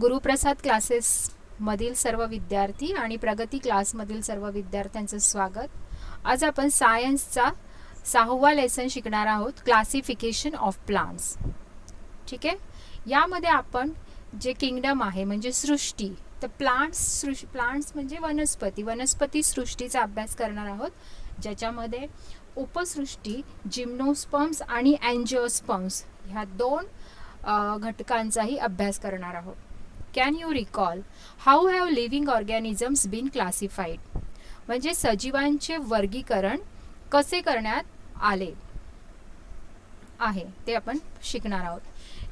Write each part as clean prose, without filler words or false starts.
Guruprasad classes मधील सर्व विद्यार्थी आणि प्रगती क्लासमधील सर्व विद्यार्थ्यांचं स्वागत. आज आपण सायन्सचा 6वा लेसन शिकणार आहोत, क्लासिफिकेशन ऑफ प्लांट्स. ठीक आहे. यामध्ये आपण जे किंगडम आहे म्हणजे सृष्टी, तर प्लांट्स म्हणजे वनस्पती सृष्टीचा अभ्यास करणार आहोत, ज्याच्यामध्ये उपसृष्टी, जिम्नोस्पर्म्स आणि अँजिओस्पर्म्स ह्या दोन घटकांचाही अभ्यास करणार आहोत. Can you recall how have living organisms been classified, म्हणजे सजीवांचे वर्गीकरण कसे करण्यात आले आहे ते आपण शिकणार आहोत.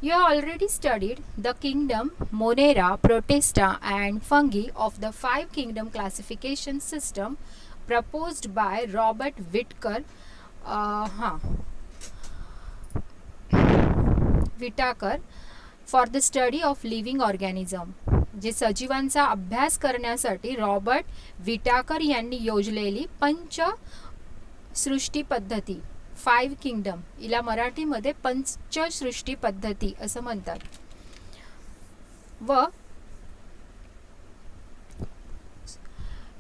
You have already studied the kingdom Monera, Protista and fungi of the 5 kingdom classification system proposed by Robert Whittaker for the study of living organism. जे सजीवांचा अभ्यास करण्यासाठी रॉबर्ट विटाकर यांनी योजलेली पंचसृष्टी पद्धती, 5 किंगडम, हिला मराठीमध्ये पंचसृष्टी पद्धती असं म्हणतात. व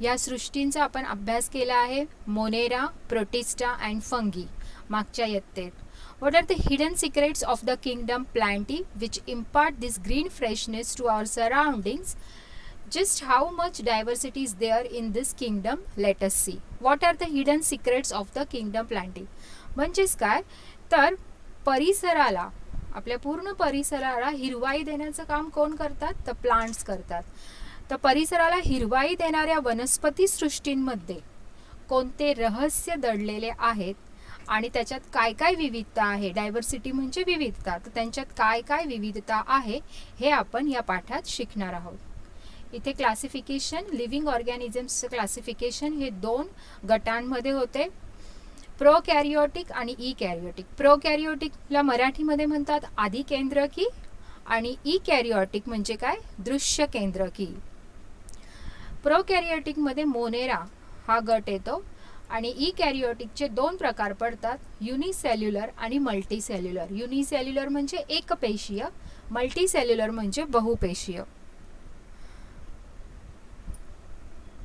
या सृष्टींचा आपण अभ्यास केला आहे, मोनेरा, प्रोटिस्टा अँड फंगी मागच्या इयत्तेत. What are the hidden secrets of the kingdom Plantae which impart this green freshness to our surroundings? Just how much diversity is there in this kingdom? Let us see. What are the hidden secrets of the kingdom Plantae? म्हणजेच काय, तर परिसराला, आपल्या पूर्ण परिसराला हिरवाई देण्याचं काम कोण करतात, तर प्लांट्स करतात. तर परिसराला हिरवाई देणाऱ्या वनस्पती सृष्टींमध्ये कोणते रहस्य दडलेले आहेत आणि त्याच्यात काय काय विविधता आहे, डायव्हर्सिटी म्हणजे विविधता, तर त्यांच्यात काय काय विविधता आहे हे आपण या पाठात शिकणार आहोत. इथे क्लासिफिकेशन, लिव्हिंग ऑर्गॅनिझम्सचं क्लासिफिकेशन हे 2 गटांमध्ये होते, प्रोकॅरियोटिक आणि इकॅरियोटिक. प्रोकॅरियोटिकला मराठीमध्ये म्हणतात आदिकेंद्रकी आणि इकॅरियोटिक म्हणजे काय, दृश्य केंद्रकी. प्रोकॅरियोटिकमध्ये मोनेरा हा गट येतो आणि इकॅरियोटिकचे 2 प्रकार पडतात, युनिसेल्युलर आणि मल्टीसेल्युलर. युनिसेल्युलर म्हणजे एकपेशीय, मल्टीसेल्युलर म्हणजे बहुपेशीय.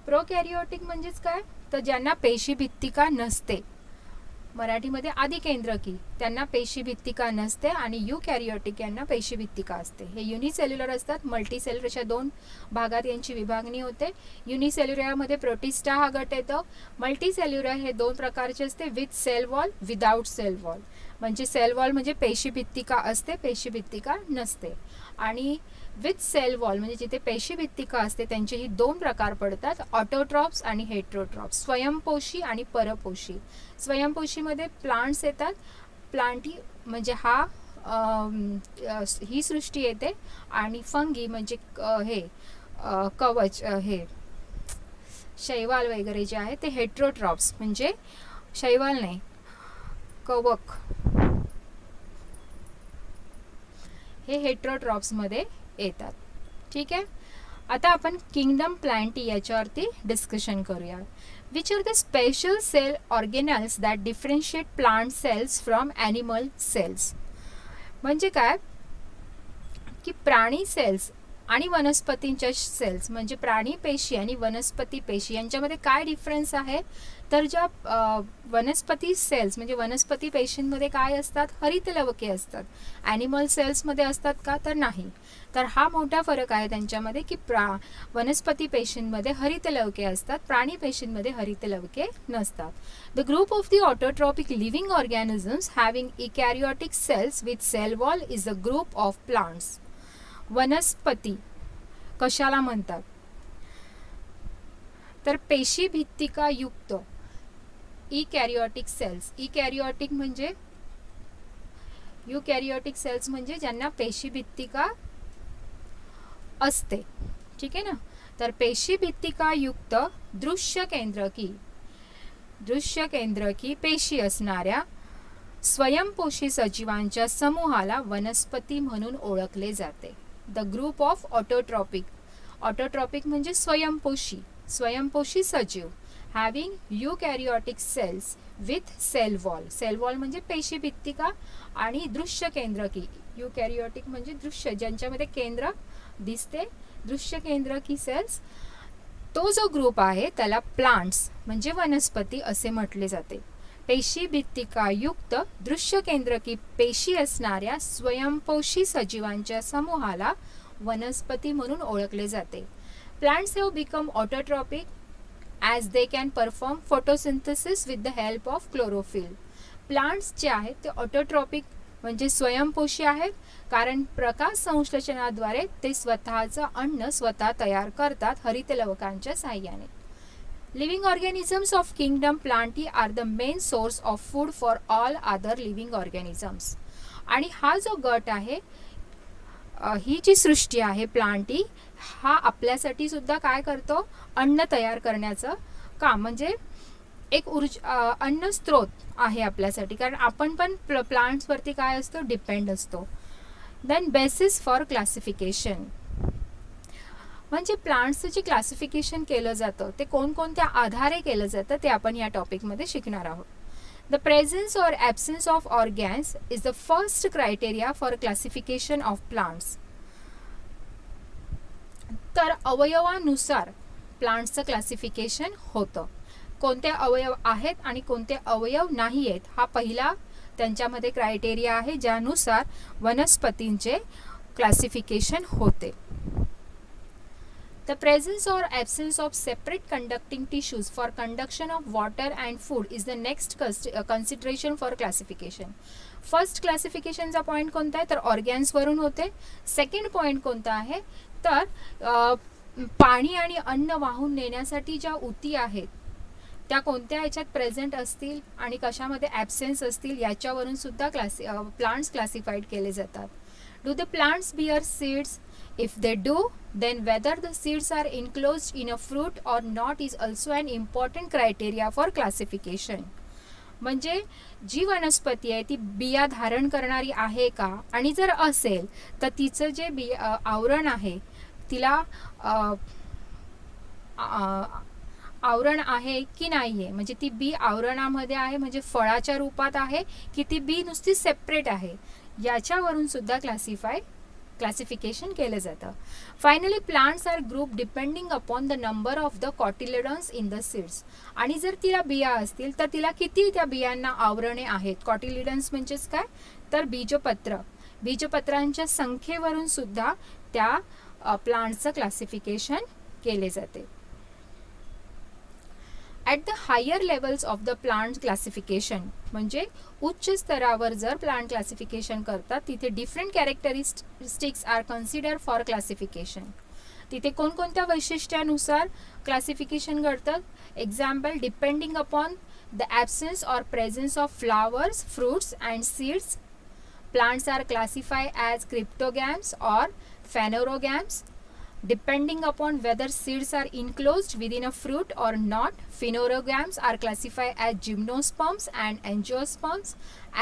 प्रोकॅरियोटिक म्हणजेच काय, तर ज्यांना पेशीभित्तिका नसते, मराठीमध्ये आदिकेंद्रकी, त्यांना पेशीभित्तिका नसते, आणि युकॅरियोटिक यांना पेशीभित्तिका असते. हे युनिसेल्युलर असतात. मल्टीसेल्युलर अशा 2 भागात यांची विभागणी होते. युनिसेल्युलरमध्ये प्रोटिस्टा हा गट येतो. मल्टीसेल्युलर हे 2 प्रकारचे असते, with cell wall, without cell wall. म्हणजे सेल वॉल म्हणजे पेशीभित्तिका असते, पेशीभित्तिका नसते. आणि विथ सेल वॉल म्हणजे जिथे पेशीभित्तिका असते त्यांचेही 2 प्रकार पडतात, ऑटोट्रॉप्स आणि हेट्रोट्रॉप्स, स्वयंपोषी आणि परपोषी. स्वयंपोषीमध्ये प्लांट्स येतात, प्लांटी म्हणजे ही सृष्टी येते, आणि फंगी म्हणजे कवच, हे शैवाल वगैरे जे आहे ते हेट्रोट्रॉप्स, म्हणजे शैवाल नाही, कवक, हे हेट्रोट्रॉप्समध्ये येतात. ठीक आहे. आता आपण किंगडम प्लांटी याच्यावरती डिस्कशन करूया. Which are the special cell organelles that differentiate plant cells from animal cells. म्हणजे काय की प्राणी सेल्स आणि वनस्पतींच्या सेल्स, म्हणजे प्राणी पेशी आणि वनस्पती पेशी यांच्यामध्ये काय डिफरन्स आहे, तर ज्या वनस्पती सेल्स म्हणजे वनस्पती पेशींमध्ये काय असतात, हरितलवके असतात. ॲनिमल सेल्समध्ये असतात का, तर नाही. तर हा मोठा फरक आहे त्यांच्यामध्ये की वनस्पती पेशींमध्ये हरितलवके असतात, प्राणी पेशींमध्ये हरितलवके नसतात. The group of the autotrophic living organisms having eukaryotic cells with cell wall is a group of plants. वनस्पती कशाला म्हणतात, तर पेशीभित्तिका युक्त इकॅरियोटिक सेल्स. इकॅरियोटिक म्हणजे युकॅरियोटिक सेल्स म्हणजे ज्यांना पेशीभित्तिका असते. ठीक आहे ना. तर पेशीभित्तिका युक्त दृश्य केंद्रकी पेशी असणाऱ्या स्वयंपोषी सजीवांच्या समूहाला वनस्पती म्हणून ओळखले जाते. द ग्रुप ऑफ ऑटोट्रॉपिक म्हणजे स्वयंपोषी सजीव, having eukaryotic cells with cell wall म्हणजे पेशीभित्तिका, आणि दृश्य केंद्रकी, युकॅरियोटिक म्हणजे दृश्य, ज्यांच्यामध्ये केंद्र दिसते दृश्य केंद्रकी सेल्स, तो जो ग्रुप आहे त्याला प्लांट्स म्हणजे वनस्पती असे म्हटले जाते. पेशी भित्तिकायुक्त दृश्य केंद्रकी पेशी असणाऱ्या स्वयंपोषी सजीवांच्या समूहाला वनस्पती म्हणून ओळखले जाते. Plants have become autotrophic as they can perform photosynthesis with the help of chlorophyll. Plants जे आहेत ते ऑटोट्रॉपिक म्हणजे स्वयंपोषी आहेत, कारण प्रकाश संश्लेषणाद्वारे ते स्वतःचं अन्न स्वतः तयार करतात हरितलवकांच्या साहाय्याने. Living organisms of kingdom Plantae are the main source of food for all other living organisms. आणि हा जो गट आहे, ही जी सृष्टी आहे प्लांटी, हा आपल्यासाठी सुद्धा काय करतो, अन्न तयार करण्याचं काम, म्हणजे एक अन्न स्रोत आहे आपल्यासाठी, कारण आपण पण प्लांट्सवरती काय असतो, डिपेंड असतो. देन बेसिस फॉर क्लासिफिकेशन, म्हणजे प्लांट्सचं जे क्लासिफिकेशन केलं जातं ते कोणकोणत्या आधारे केलं जातं ते आपण या टॉपिकमध्ये शिकणार आहोत. The presence or absence of organs is the first criteria for classification of plants. तर अवयवानुसार प्लांट्सचं क्लासिफिकेशन होतं. कोणते अवयव आहेत आणि कोणते अवयव नाही आहेत हा पहिला त्यांच्यामध्ये क्रायटेरिया आहे, ज्यानुसार वनस्पतींचे क्लासिफिकेशन होते. The presence or absence of separate conducting tissues for conduction of water and food is the next consideration for classification. First क्लासिफिकेशनचा पॉईंट कोणता आहे, तर ऑर्गॅन्स वरून होते. सेकंड पॉईंट कोणता आहे, तर पाणी आणि अन्न वाहून नेण्यासाठी ज्या उती आहेत त्या कोणत्या ह्याच्यात प्रेझेंट असतील आणि कशामध्ये ॲब्सेन्स असतील याच्यावरून सुद्धा प्लांट्स क्लासिफाईड केले जातात. Do the plants bear seeds? If they do, then whether the seeds are enclosed in a fruit or not is also an important criteria for classification. म्हणजे जी वनस्पती आहे ती बिया धारण करणारी आहे का, आणि जर असेल तर तिचं जे आवरण आहे तिला आवरण आहे की नाही आहे, म्हणजे ती बी आवरणामध्ये आहे म्हणजे फळाच्या रूपात आहे की ती बी नुसती सेपरेट आहे, याच्यावरून सुद्धा क्लासिफिकेशन केलं जातं. Finally plants are group depending upon the number of the cotyledons in the seeds. आणि जर तिला बिया असतील तर तिला किती त्या बियांना आवरणे आहेत. कॉटिलेडन्स म्हणजेच काय, तर बीजपत्रांच्या संख्येवरून सुद्धा त्या प्लांट्सचं क्लासिफिकेशन केले जाते. At the higher levels of the plant classification, म्हणजे उच्च स्तरावर जर प्लांट क्लासिफिकेशन करतात तिथे different characteristics are consider for classification. तिथे कोणकोणत्या वैशिष्ट्यानुसार क्लासिफिकेशन करतात. Example, depending upon the absence or presence of flowers, fruits and seeds, plants are classify as cryptogams or phanerogams. Depending upon whether seeds are enclosed within a fruit or not, phanerogams are classified as gymnosperms and angiosperms.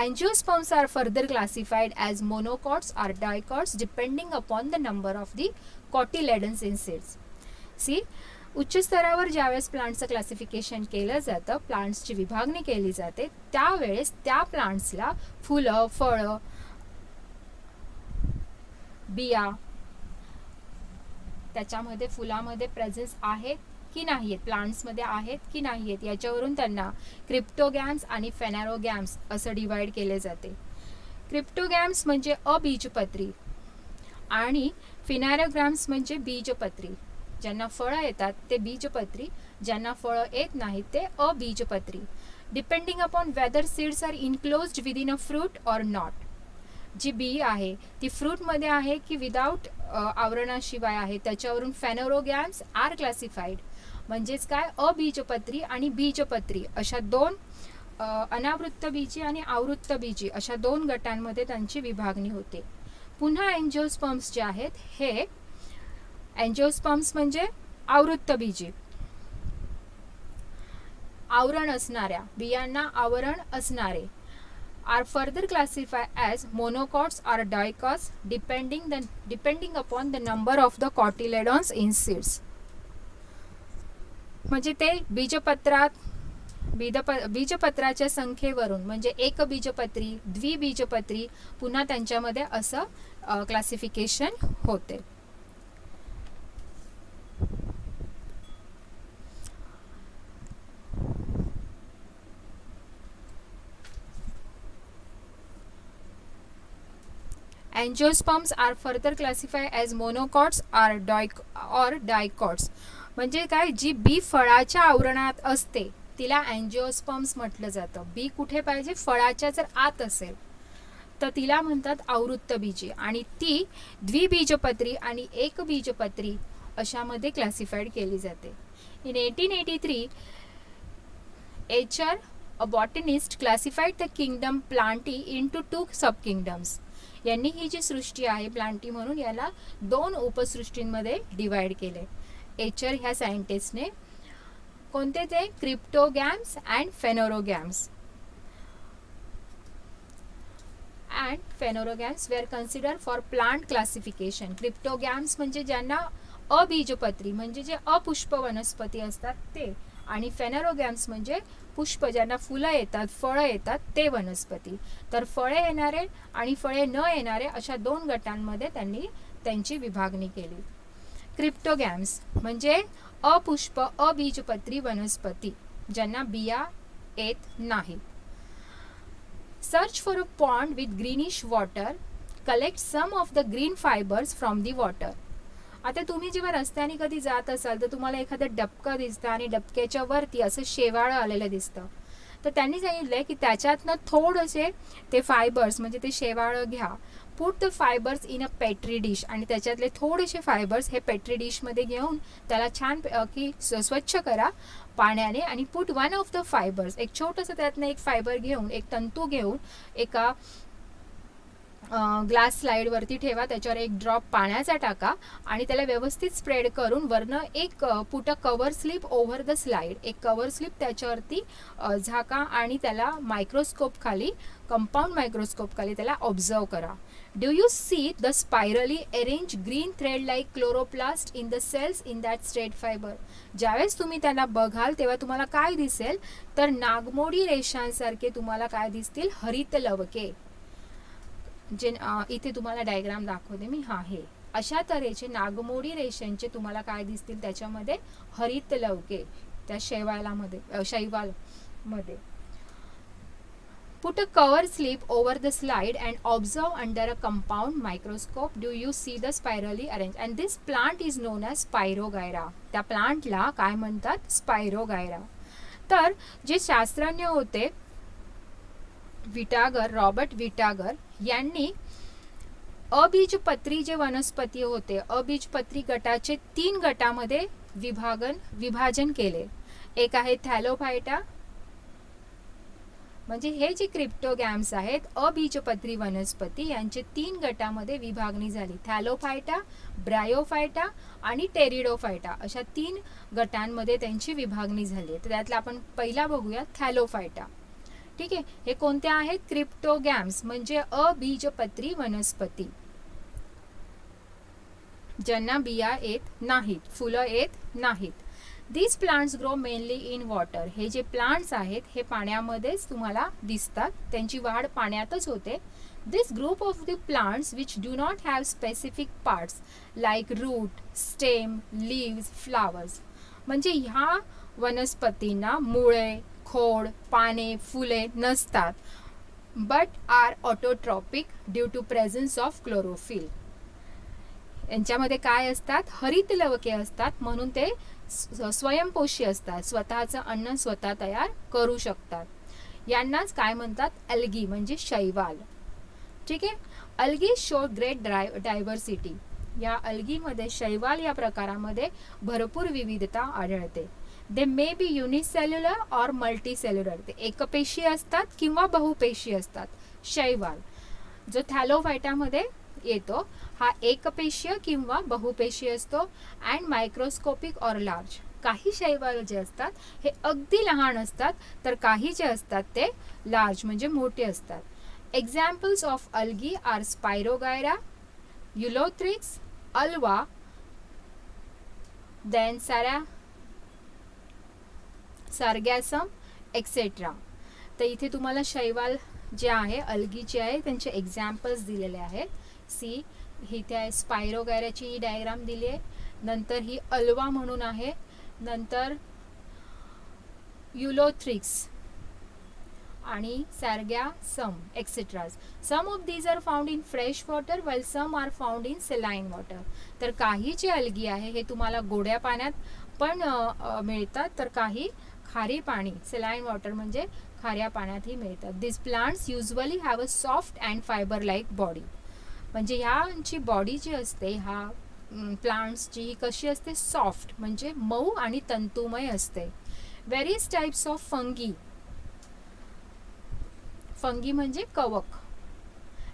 Angiosperms are further classified as monocots or dicots depending upon the number of the cotyledons in seeds. See, उच्च स्तरावर ज्यावेळेस प्लांट्सचं classification केलं जातं, प्लांट्सची विभागणी केली जाते, त्यावेळेस त्या प्लांट्सला फुलं, फळं, बिया, त्याच्यामध्ये फुलामध्ये प्रेझेन्स आहेत की नाही आहेत, प्लांट्समध्ये आहेत की नाही आहेत, याच्यावरून त्यांना क्रिप्टोगॅम्स आणि फेनॅरोगॅम्स असं डिवाइड केले जाते. क्रिप्टोगॅम्स म्हणजे अबीजपत्री आणि फेनॅरोगॅम्स म्हणजे बीजपत्री. ज्यांना फळं येतात ते बीजपत्री, ज्यांना फळं येत नाहीत ते अबीजपत्री. Depending upon whether seeds are enclosed within a fruit or not. जी बी आहे ती फ्रूटमध्ये आहे की विदाऊट आवरणाशिवाय आहे, त्याच्यावरून फेनोरोगॅम्स आर क्लासिफाईड. म्हणजेच काय, अबीजपत्री आणि बीजपत्री अशा दोन अनावृत्त बीजी आणि आवृत्त बीजी अशा दोन गटांमध्ये त्यांची विभागणी होते. पुन्हा एंजिओस्पर्म्स जे आहेत, हे एंजिओस्पर्म्स म्हणजे आवृत्त बीजी, आवरण असणाऱ्या बियांना आवरण असणारे, are further classified as monocots or dicots depending upon the number of the cotyledons in seeds. म्हणजे ते बीजपत्राच्या संख्येवरून, म्हणजे एक बीजपत्री, द्विबीजपत्री, पुन्हा त्यांच्यामध्ये असं क्लासिफिकेशन होते. Angiosperms are further classify as monocots और डायकॉट्स. म्हणजे काय, जी बी फळाच्या आवरणात असते तिला अँजिओस्पर्म्स म्हटलं जातं. बी कुठे पाहिजे, फळाच्या जर आत असेल तर तिला म्हणतात आवृत्तबीजी, आणि ती द्विबीजपत्री आणि एकबीजपत्री अशामध्ये क्लासिफाईड केली जाते. In 1883 Eichler, a botanist, classified the kingdom plantae into 2 sub kingdoms. यांनी ही जी सृष्टी आहे प्लांटी म्हणून, याला 2 उपसृष्टींमध्ये डिवाइड केले. एचर ह्या सायंटिस्टने. कोणते ते, cryptogams and phanerogams. And phanerogams were consider for plant classification. Cryptogams म्हणजे ज्यांना अबीजपत्री म्हणजे जे अपुष्प वनस्पती असतात ते, आणि फेनोरोगॅम्स म्हणजे पुष्प, ज्यांना फुलं येतात, फळं येतात ते वनस्पती. तर फळे येणारे आणि फळे न येणारे अशा 2 गटांमध्ये त्यांनी त्यांची विभागणी केली. क्रिप्टोगॅम्स म्हणजे अपुष्प अबीजपत्री वनस्पती ज्यांना बिया येत नाहीत. Search for a pond with greenish water, collect some of the green fibres from the water. आता तुम्ही जेव्हा रस्त्याने कधी जात असाल तर तुम्हाला एखादं डबकं दिसतं आणि डबक्याच्या वरती असं शेवाळं आलेलं दिसतं. तर त्यांनी सांगितलंय की त्याच्यातनं थोडेसे ते फायबर्स म्हणजे ते शेवाळं घ्या, put the fibres in a petri dish, आणि त्याच्यातले थोडेसे फायबर्स हे पेट्री डिशमध्ये घेऊन त्याला छान की स्वच्छ करा पाण्याने, आणि पुट 1 ऑफ द फायबर्स, एक छोटंसं त्यातनं एक फायबर घेऊन, एक तंतू घेऊन एका ग्लास स्लाईडवरती ठेवा, त्याच्यावर एक ड्रॉप पाण्याचा टाका आणि त्याला व्यवस्थित स्प्रेड करून वरनं एक put a cover slip over the slide, एक कवर स्लिप त्याच्यावरती झाका आणि त्याला मायक्रोस्कोप खाली, कंपाऊंड मायक्रोस्कोप खाली त्याला ऑब्झर्व करा. Do you see the spirally arrange green thread like chloroplast in the cells in that straight fibre. ज्यावेळेस तुम्ही त्यांना बघाल तेव्हा तुम्हाला काय दिसेल, तर नागमोडी रेषांसारखे तुम्हाला काय दिसतील, हरित लवके. जे इथे तुम्हाला डायग्राम दाखवते मी, हा हे अशा तऱ्हेचे नागमोडी रेषांचे तुम्हाला काय दिसतील, त्याच्यामध्ये हरित लवके त्या शैवालमध्ये. Put a cover slip over the slide and observe under a compound microscope. Do you see the spirally arrange and this plant is known as spirogyra. त्या प्लांटला काय म्हणतात, स्पायरोगायरा. तर जे शास्त्रज्ञ होते विटागर, रॉबर्ट विटागर यांनी अबीजपत्री जे वनस्पती होते, अबीजपत्री गटाचे 3 गटामध्ये विभाजन केले. एक आहे थॅलोफायटा, म्हणजे हे जे क्रिप्टोगॅम्स आहेत अबीजपत्री वनस्पती यांचे 3 गटामध्ये विभागणी झाली. थॅलोफायटा, ब्रायोफायटा आणि टेरिडोफायटा अशा 3 गटांमध्ये त्यांची विभागणी झाली. तर त्यातला आपण पहिला बघूया, थॅलोफायटा. ठीक आहे, हे कोणते आहेत, क्रिप्टोगॅम्स म्हणजे अबीजपत्री वनस्पती ज्यांना बिया येत नाहीत, फुलं येत नाहीत. These plants grow mainly in water. हे जे प्लांट्स आहेत हे पाण्यामध्येच तुम्हाला दिसतात, त्यांची वाढ पाण्यातच होते. This group of the plants which do not have specific parts like root, stem, leaves, flowers. म्हणजे ह्या वनस्पतींना मुळे, खोड, पाने, फुले नसतात, but are autotrophic due to presence of chlorophyll. यांच्यामध्ये काय असतात, हरित लवके असतात, म्हणून ते स्वयंपोषी असतात, स्वतःचं अन्न स्वतः तयार करू शकतात. यांनाच काय म्हणतात, अल्गी म्हणजे शैवाल. ठीक आहे, अल्गी शो ग्रेट डायव्हर्सिटी. या अल्गीमध्ये, शैवाल या प्रकारामध्ये भरपूर विविधता आढळते. दे मे बी युनिसेल्युलर और मल्टीसेल्युलर. ते एकपेशी असतात किंवा बहुपेशी असतात. शैवाल जो थॅलोफायटामध्ये येतो हा एकपेशीय किंवा बहुपेशीय असतो. अँड मायक्रोस्कोपिक और लार्ज. काही शैवाल जे असतात हे अगदी लहान असतात, तर काही जे असतात ते लार्ज म्हणजे मोठे असतात. Examples of algae are spirogyra, ulothrix, ulva, then sargassum etcetera. तर इथे तुम्हाला शैवाल जे आहे, अल्गी जे आहे, त्यांचे एक्झाम्पल्स दिलेले आहेत. सी इथे आहे स्पायरोगायराची ही डायग्राम दिली आहे, नंतर ही अल्वा म्हणून आहे, नंतर युलोथ्रिक्स आणि sargassum etceteras. Some of these are found in fresh water while some are found in saline water. तर काही जे अल्गी आहे हे तुम्हाला गोड्या पाण्यात पण मिळतात, तर काही खारी पाणी सेलाइन वॉटर म्हणजे खाऱ्या पाण्यातही मिळतात. This plants usually have a soft and fiber like body. म्हणजे ह्यांची बॉडी जी असते ह्या प्लांट्सची ही कशी असते, सॉफ्ट म्हणजे मऊ आणि तंतुमय असते. Various types of fungi. Fungi म्हणजे कवक,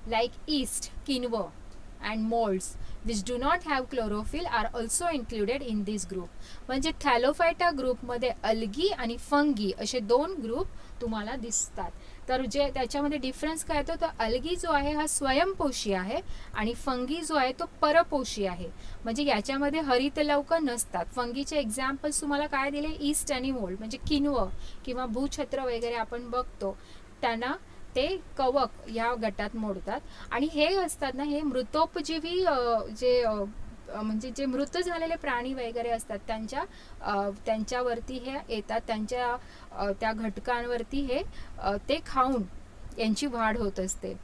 लाईक ईस्ट, किन्व and moulds which do not have chlorophyll are also included in this group. म्हणजे थॅलोफायटा ग्रुपमध्ये अल्गी आणि फंगी असे दोन ग्रुप तुम्हाला दिसतात. तर जे त्याच्यामध्ये डिफरन्स काय येतो, तर अल्गी जो आहे हा स्वयंपोषी आहे आणि फंगी जो आहे तो परपोषी आहे. म्हणजे याच्यामध्ये हरितलवक नसतात. फंगीचे एक्झाम्पल्स तुम्हाला काय दिले, ईस्ट आणि मोल्ड. म्हणजे किन्व किंवा भूछत्र वगैरे आपण बघतो त्यांना ते कवक या गटात मोडतात. आणि हे असतात ना, हे मृतोपजीवी जे म्हणजे जे मृत झालेले प्राणी वगैरे असतात त्यांच्यावरती हे येतात, त्यांच्या त्या घटकांवरती हे ते खाऊन यांची वाढ होत असते.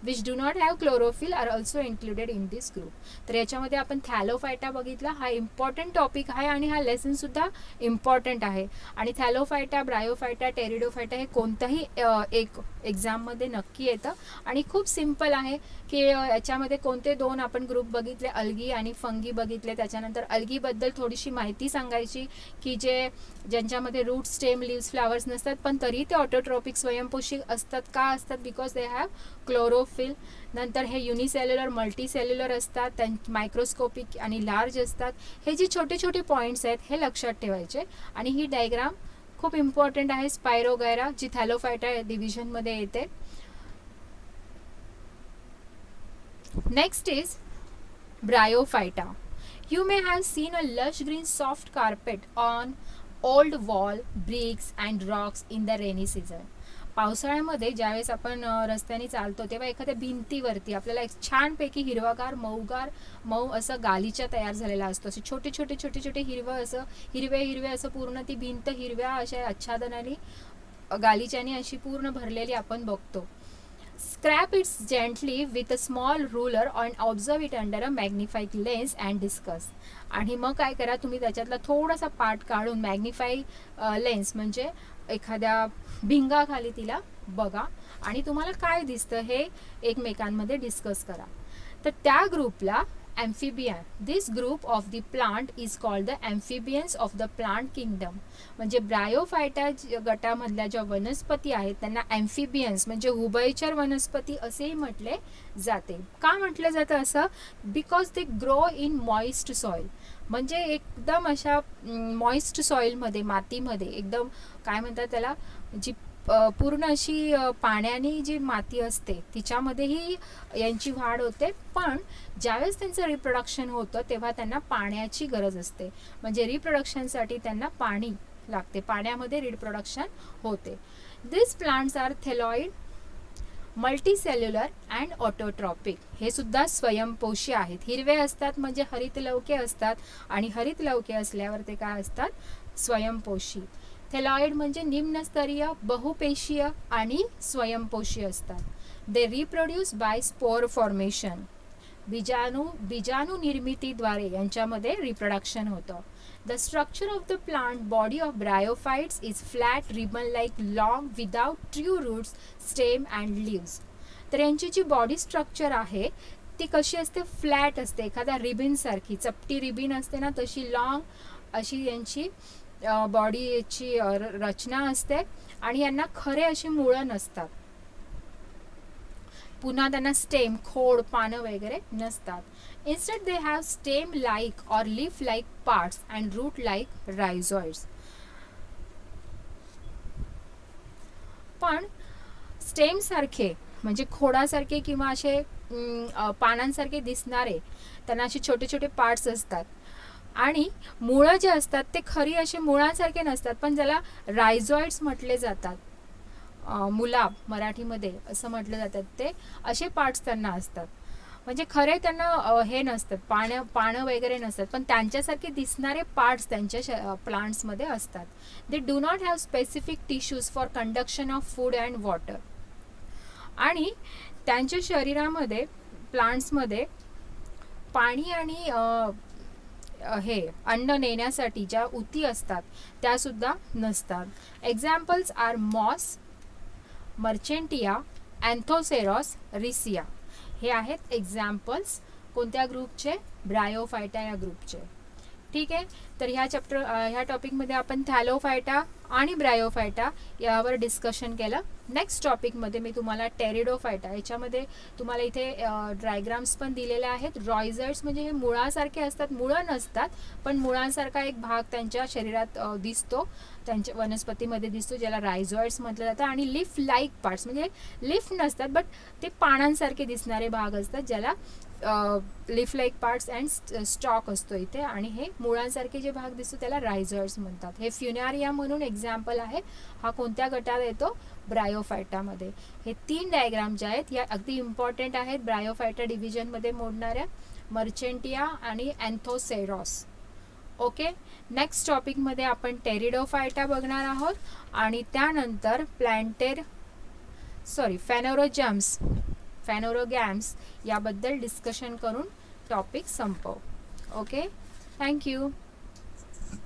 Which do not have chlorophyll are also included in this group. तर याच्यामध्ये आपण थॅलोफायटा बघितला, हा इम्पॉर्टंट टॉपिक आहे आणि हा लेसनसुद्धा इम्पॉर्टंट आहे. आणि थॅलोफायटा, ब्रायोफायटा, टेरिडोफायटा हे कोणतंही एक एक्झाममध्ये नक्की येतं आणि खूप सिम्पल आहे की याच्यामध्ये कोणते दोन आपण ग्रुप बघितले, अल्गी आणि फंगी बघितले. त्याच्यानंतर अल्गीबद्दल थोडीशी माहिती सांगायची की ज्यांच्यामध्ये रूट, स्टेम, लिव्स, फ्लावर्स नसतात पण तरी ते ऑटोट्रॉपिक स्वयंपोषी असतात. का असतात, बिकॉज दे हॅव क्लोरोफिल. नंतर हे युनिसेल्युलर, मल्टीसेल्युलर असतात, मायक्रोस्कोपिक आणि लार्ज असतात. हे जे छोटे छोटे पॉईंट्स आहेत हे लक्षात ठेवायचे. आणि ही डायग्राम खूप इम्पॉर्टंट आहे, स्पायरोगैरा जी थॅलोफायटा डिव्हिजनमध्ये येते. Next is Bryophyta. You may have seen a lush green soft carpet on old wall, bricks and rocks in the rainy season. पावसाळ्यामध्ये ज्यावेळेस आपण रस्त्याने चालतो तेव्हा एखाद्या भिंतीवरती आपल्याला एक छानपैकी हिरवागार मऊ असं गालिचा तयार झालेला असतो. असे छोटे छोटे हिरवे असं पूर्ण ती भिंत हिरव्या अशा आच्छादनाने गालिच्याने अशी पूर्ण भरलेली आपण बघतो. Scrape it gently with a small ruler and observe it under a magnifying lens and discuss. आणि मग काय करा, तुम्ही त्याच्यातला थोडासा पार्ट काढून मॅग्निफाय लेन्स म्हणजे एखाद्या भिंगाखाली तिला बघा आणि तुम्हाला काय दिसतं हे एकमेकांमध्ये डिस्कस करा. तर त्या ग्रुपला amphibian. This group of the plant is called the amphibians of the plant kingdom. म्हणजे ब्रायोफायटा गटामधल्या ज्या वनस्पती आहेत त्यांना amphibians म्हणजे उभयचर वनस्पती असेही म्हटले जाते. का म्हटलं जातं असं, because they grow in moist soil. म्हणजे एकदम अशा मॉइस्ट सॉइलमध्ये, मातीमध्ये एकदम काय म्हणतात त्याला, जी पूर्ण अशी पाण्याने जी माती असते तिच्यामध्येही यांची वाढ होते. पण ज्यावेळेस त्यांचं रिप्रोडक्शन होतं तेव्हा त्यांना पाण्याची गरज असते. म्हणजे रिप्रोडक्शनसाठी त्यांना पाणी लागते, पाण्यामध्ये रिप्रोडक्शन होते. This plants are thalloid, multicellular and autotrophic. हे सुद्धा स्वयंपोषी आहेत. हिरवे असतात म्हणजे हरितलवके असतात आणि हरितलवके असल्यावर ते काय असतात, स्वयंपोषी. थेलॉइड म्हणजे निम्नस्तरीय, बहुपेशीय आणि स्वयंपोषी असतात. They reproduce by spore formation. बीजाणू निर्मितीद्वारे यांच्यामध्ये रिप्रोडक्शन होतं. The structure of the plant body of bryophytes is flat ribbon like long without true roots, stem and leaves. तर यांची जी बॉडी स्ट्रक्चर आहे ती कशी असते, फ्लॅट असते, एखाद्या रिबिनसारखी, चपटी रिबिन असते ना तशी लॉंग अशी यांची बॉडीची रचना असते आणि यांना खरे अशी मुळं नसतात. पुन्हा त्यांना स्टेम, खोड, पानं वगैरे नसतात. Instead they have stem like or leaf like parts and root like rhizoids. पण स्टेम सारखे म्हणजे खोडासारखे किंवा असे पानांसारखे दिसणारे त्यांना असे छोटे छोटे पार्ट्स असतात. आणि मुळं जे असतात ते खरी असे मुळांसारखे नसतात पण ज्याला रायझॉइड्स म्हटले जातात, मुलाब मराठीमध्ये असं म्हटलं जातात, ते असे पार्ट्स त्यांना असतात. म्हणजे खरे त्यांना हे नसतात, पानं वगैरे नसतात, पण त्यांच्यासारखे दिसणारे पार्ट्स त्यांच्या प्लांट्समध्ये असतात. They do not have specific tissues for conduction of food and water. आणि त्यांच्या शरीरामध्ये, प्लांट्समध्ये पाणी आणि हे अन्न नेण्यासाठी ज्या उती असतात त्यासुद्धा नसतात. Examples are moss, marchantia, anthoceros, riccia. हे आहेत एक्झाम्पल्स कोणत्या ग्रुपचे? ब्रायोफायटा या ग्रुपचे. ठीक आहे. तर ह्या टॉपिकमध्ये आपण थॅलोफायटा आणि ब्रायोफायटा यावर डिस्कशन केलं. नेक्स्ट टॉपिकमध्ये मी तुम्हाला टेरिडोफायटा, याच्यामध्ये तुम्हाला इथे डायग्राम्स पण दिलेले आहेत. रॉयझर्ड्स म्हणजे हे मुळासारखे असतात, मुळं नसतात, पण मुळांसारखा एक भाग त्यांच्या शरीरात दिसतो, त्यांच्या वनस्पतीमध्ये दिसतो, ज्याला रायझॉइड्स म्हटलं जातं. आणि लिफ लाईक पार्ट्स म्हणजे लिफ नसतात, बट ते पानांसारखे दिसणारे भाग असतात, ज्याला leaf like parts and stock असतो इथे. आणि हे मुळांसारखे जे भाग दिसतो त्याला रायझर्ड्स म्हणतात. हे फ्युनारिया म्हणून एक्झाम्पल आहे. हा कोणत्या गटात येतो? ब्रायोफायटामध्ये. हे 3 डायग्राम ज्या आहेत या अगदी इम्पॉर्टंट आहेत ब्रायोफायटा डिव्हिजनमध्ये मोडणाऱ्या, मर्चेंटिया आणि अँथोसेरॉस. ओके. नेक्स्ट टॉपिकमध्ये आपण टेरिडोफायटा बघणार आहोत आणि त्यानंतर फॅनोरोगॅम्स याबद्दल डिस्कशन करून टॉपिक संपवू. ओके. थँक्यू.